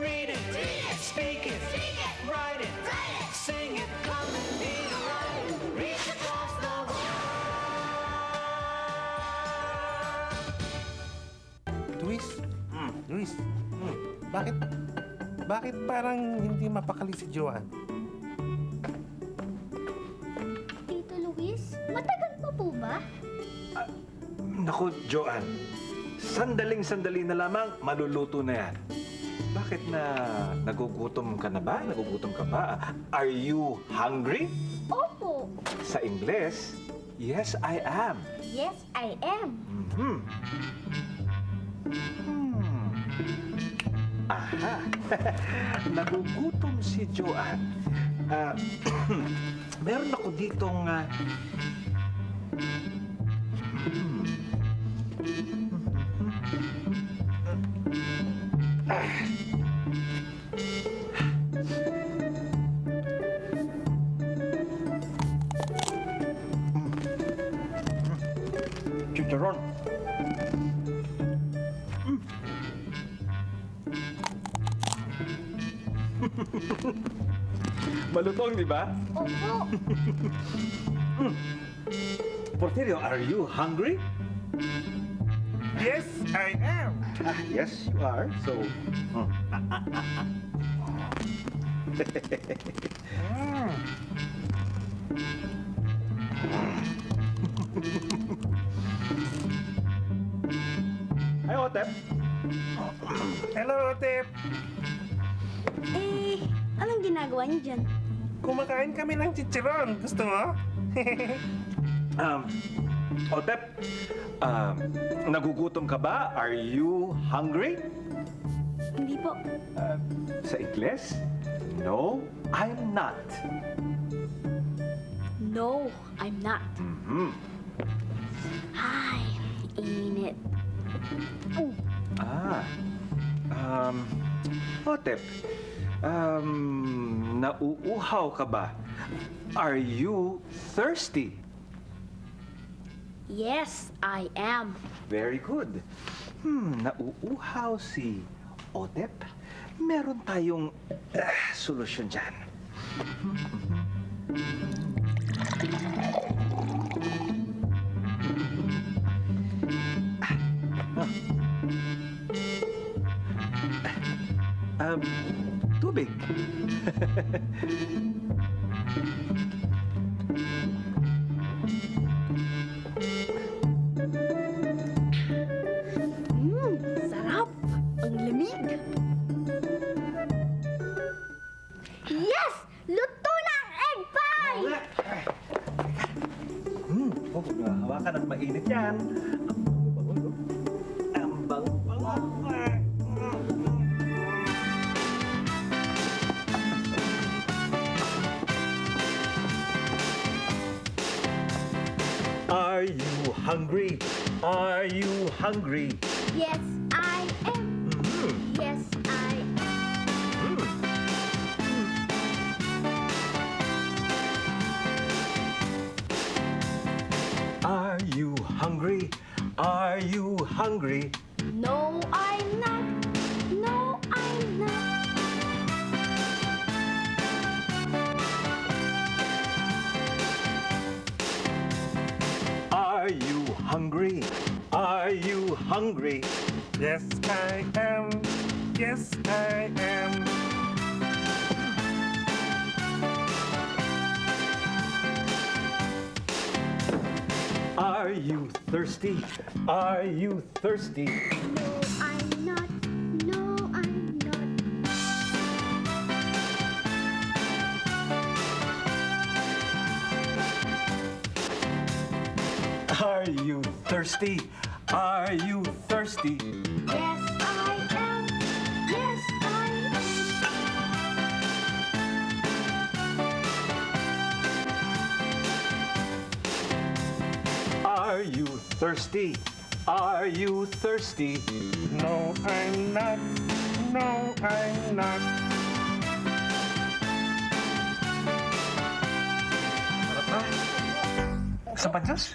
Read it, speak it, write it, sing it, come and be right. Reach across the world. Luis? Luis? Bakit parang hindi mapakali si Joanne? Tito Luis, matagal pa po ba? Naku, Joanne. Sandaling-sandali na lamang, maluluto na yan. Bakit na nagugutom ka na ba? Nagugutom ka ba? Are you hungry? Opo. Sa Ingles, yes, I am. Yes, I am. Aha! Nagugutom si Joanne. Meron ako ditong... Chicharon. Malutong, di ba? Opo. Porfirio, are you hungry? Yes, I am. Yes, you are. So... Hi, Otep. Hello, Otep. Anong ginagawa niyo dyan? Kumakain kami ng chicharon. Gusto mo? Otep, nagugutom ka ba? Are you hungry? Hindi po. Sa Ingles? No, I'm not. No, I'm not. Mm-hmm. Ay, init. Oh, Otep, nauuhaw ka ba? Are you thirsty? yes, I am. Very good. Nauuhaw si Otep. Meron tayong solusyon dyan. Tubig. Sarap. Ang lamig. Yes! Luto na ang egg pie! Hawakan at mainit yan. Ang bango-bango. Are you hungry? Are you hungry? Yes, I am. Yes, I am. Are you hungry? Are you hungry? No, I'm not. No, I'm not. Are you hungry? Are you hungry? Yes, I am. Yes, I am. Are you thirsty? Are you thirsty? No, I'm not. No, I'm not. Are you thirsty? Are you thirsty? Yes, I am. Yes, I am. Are you thirsty? Are you thirsty? No, I'm not. No, I'm not. Sapatos?